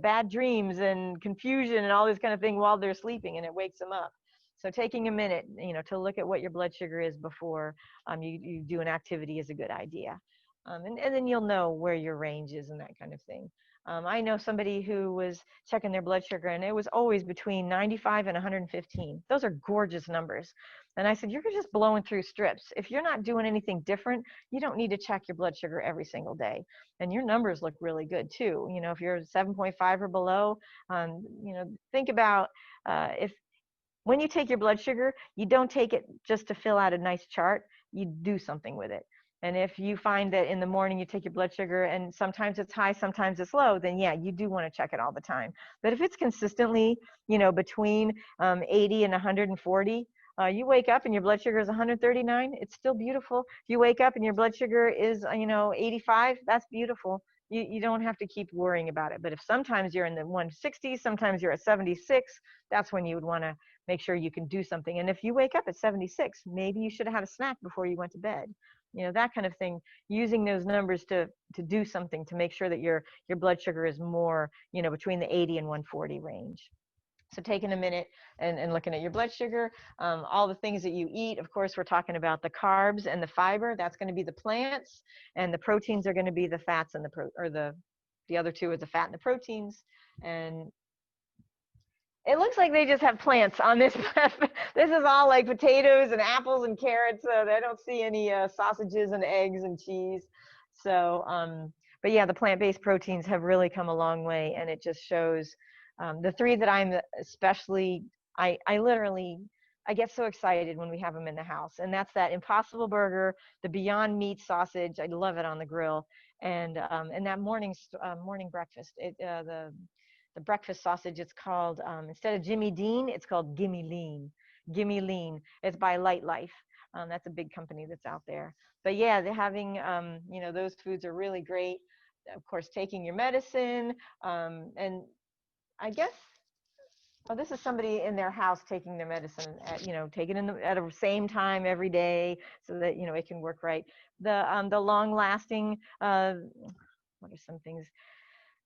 bad dreams and confusion and all this kind of thing while they're sleeping, and it wakes them up. So taking a minute, to look at what your blood sugar is before you do an activity is a good idea. And then you'll know where your range is and that kind of thing. I know somebody who was checking their blood sugar, and it was always between 95 and 115. Those are gorgeous numbers. And I said, you're just blowing through strips. If you're not doing anything different, you don't need to check your blood sugar every single day. And your numbers look really good too. If you're 7.5 or below, think about when you take your blood sugar, you don't take it just to fill out a nice chart. You do something with it. And if you find that in the morning you take your blood sugar and sometimes it's high, sometimes it's low, then yeah, you do want to check it all the time. But if it's consistently, between 80 and 140, you wake up and your blood sugar is 139, it's still beautiful. If you wake up and your blood sugar is, 85, that's beautiful. You don't have to keep worrying about it. But if sometimes you're in the 160s, sometimes you're at 76, that's when you would want to make sure you can do something. And if you wake up at 76, maybe you should have had a snack before you went to bed. That kind of thing, using those numbers to do something to make sure that your blood sugar is more, between the 80 and 140 range. So taking a minute and looking at your blood sugar, all the things that you eat. Of course, we're talking about the carbs and the fiber. That's going to be the plants, and the proteins are going to be the fats and the other two are the fat and the proteins. And it looks like they just have plants on this. This is all like potatoes and apples and carrots. I don't see any sausages and eggs and cheese. So, but yeah, the plant-based proteins have really come a long way, and it just shows the 3 that I'm especially, I get so excited when we have them in the house, and that's that Impossible Burger, the Beyond Meat sausage. I love it on the grill, and that morning breakfast. The breakfast sausage, it's called, instead of Jimmy Dean, it's called Gimme Lean. Gimme Lean. It's by Light Life. That's a big company that's out there. But yeah, they're having, those foods are really great. Of course, taking your medicine, and I guess, oh, this is somebody in their house taking their medicine at, taking it at the same time every day so that, it can work right. The long-lasting, what are some things?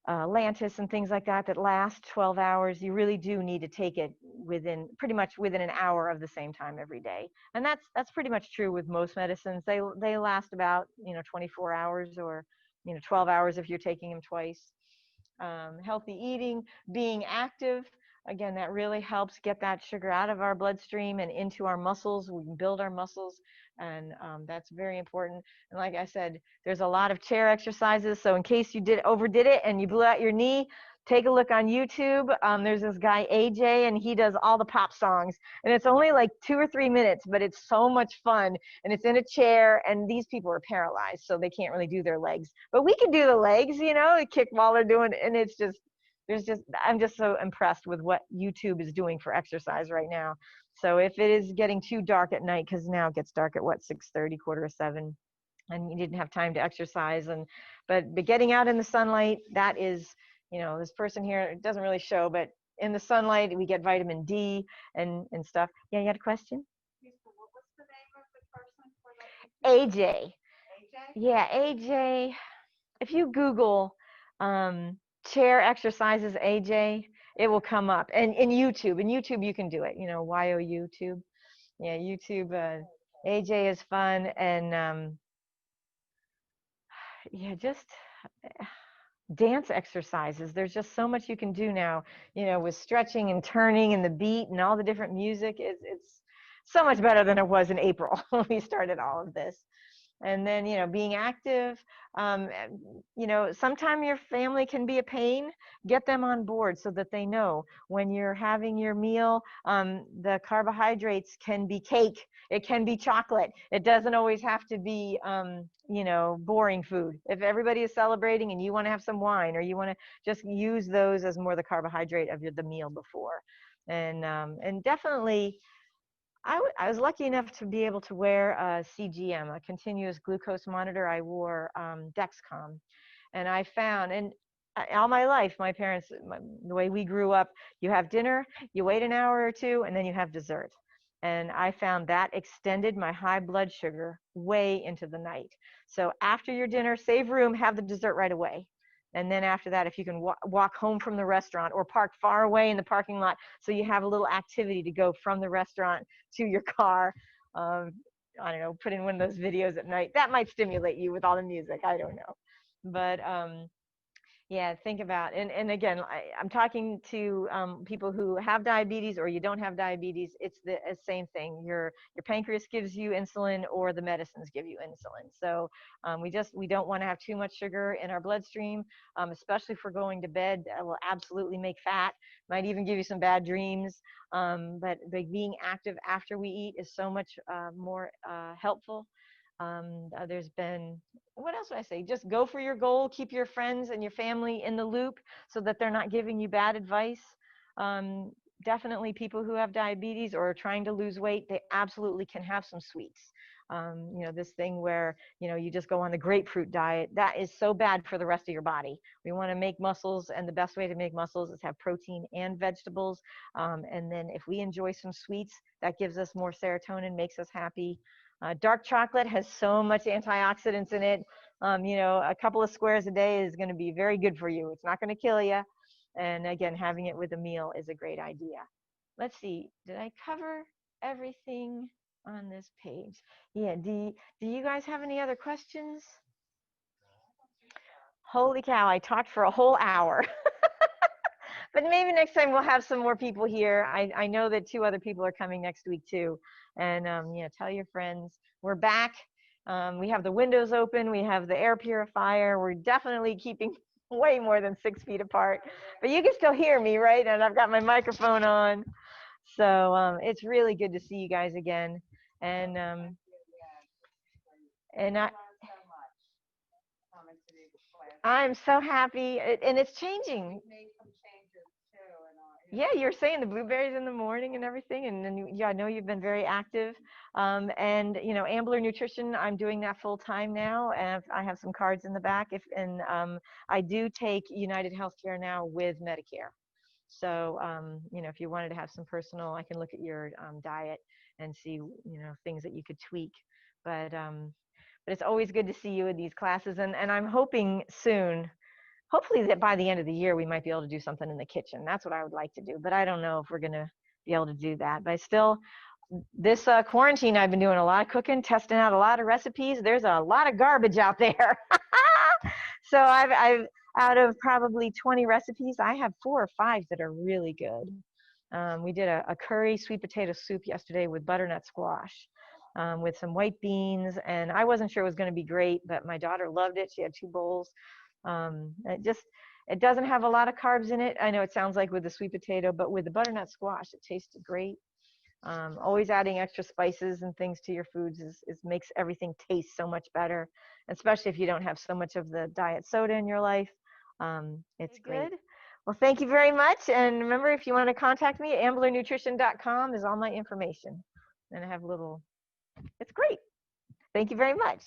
Lantus and things like that last 12 hours, you really do need to take it pretty much within an hour of the same time every day. And that's pretty much true with most medicines. They last about, 24 hours or, 12 hours if you're taking them twice. Healthy eating, being active. again, that really helps get that sugar out of our bloodstream and into our muscles. We can build our muscles, and that's very important. And like I said, there's a lot of chair exercises. So in case you overdid it and you blew out your knee, take a look on YouTube. There's this guy AJ, and he does all the pop songs, and it's only like 2 or 3 minutes, but it's so much fun. And it's in a chair, and these people are paralyzed, so they can't really do their legs. But we can do the legs, you know, they kick while they're doing it, and it's just I'm just so impressed with what YouTube is doing for exercise right now. So if it is getting too dark at night, because now it gets dark at what, 6:30, quarter of 7, and you didn't have time to exercise, but getting out in the sunlight, that is, you know, this person here, it doesn't really show, but in the sunlight we get vitamin D and stuff. Yeah, you had a question? What was the name of the person for that? AJ. AJ? Yeah, AJ. If you Google chair exercises AJ, it will come up. And in YouTube you can do it, you know, YO YouTube. Yeah, YouTube, AJ is fun. And yeah, just dance exercises. There's just so much you can do now, you know, with stretching and turning and the beat and all the different music. It's so much better than it was in April when we started all of this. And then, you know, being active, you know, sometimes your family can be a pain. Get them on board so that they know when you're having your meal, the carbohydrates can be cake. It can be chocolate. It doesn't always have to be, you know, boring food. If everybody is celebrating and you want to have some wine, or you want to just use those as more the carbohydrate of the meal before. And definitely, I was lucky enough to be able to wear a CGM, a continuous glucose monitor. I wore Dexcom, and I found, and all my life, my parents, the way we grew up, you have dinner, you wait an hour or two, and then you have dessert. And I found that extended my high blood sugar way into the night. So after your dinner, save room, have the dessert right away. And then after that, if you can walk home from the restaurant or park far away in the parking lot, so you have a little activity to go from the restaurant to your car. I don't know, put in one of those videos at night. That might stimulate you with all the music. I don't know. But yeah, think about, and again, I'm talking to people who have diabetes or you don't have diabetes. It's the same thing. Your pancreas gives you insulin, or the medicines give you insulin. So we don't want to have too much sugar in our bloodstream, especially if we're going to bed. That will absolutely make fat. Might even give you some bad dreams. But being active after we eat is so much more helpful. There's been, what else would I say? Just go for your goal. Keep your friends and your family in the loop so that they're not giving you bad advice. Definitely people who have diabetes or are trying to lose weight, they absolutely can have some sweets. You know, this thing where, you know, you just go on the grapefruit diet, that is so bad for the rest of your body. We want to make muscles, and the best way to make muscles is have protein and vegetables. And then if we enjoy some sweets, that gives us more serotonin, makes us happy. Dark chocolate has so much antioxidants in it. You know, a couple of squares a day is going to be very good for you. It's not going to kill you. And again, having it with a meal is a great idea. Let's see, did I cover everything on this page? Yeah, do you guys have any other questions? Holy cow, I talked for a whole hour. But maybe next time we'll have some more people here. I know that 2 other people are coming next week too. And yeah, tell your friends. We're back. We have the windows open. We have the air purifier. We're definitely keeping way more than 6 feet apart. But you can still hear me, right? And I've got my microphone on. So it's really good to see you guys again. And I'm so happy. And it's changing. Yeah, you're saying the blueberries in the morning and everything, and then yeah, I know you've been very active. And you know, Ambler Nutrition, I'm doing that full time now, and I have some cards in the back. I do take United Healthcare now with Medicare. So you know, if you wanted to have some personal, I can look at your diet and see, you know, things that you could tweak. But it's always good to see you in these classes, and I'm hoping soon. Hopefully that by the end of the year, we might be able to do something in the kitchen. That's what I would like to do, but I don't know if we're going to be able to do that. But still, this quarantine, I've been doing a lot of cooking, testing out a lot of recipes. There's a lot of garbage out there. So I've out of probably 20 recipes, I have 4 or 5 that are really good. We did a curry sweet potato soup yesterday with butternut squash, with some white beans, and I wasn't sure it was going to be great, but my daughter loved it. She had 2 bowls. It doesn't have a lot of carbs in it. I know it sounds like with the sweet potato, but with the butternut squash, it tasted great. Always adding extra spices and things to your foods is makes everything taste so much better, especially if you don't have so much of the diet soda in your life. It's great. Well, thank you very much. And remember, if you want to contact me, amblernutrition.com is all my information. And I have it's great. Thank you very much.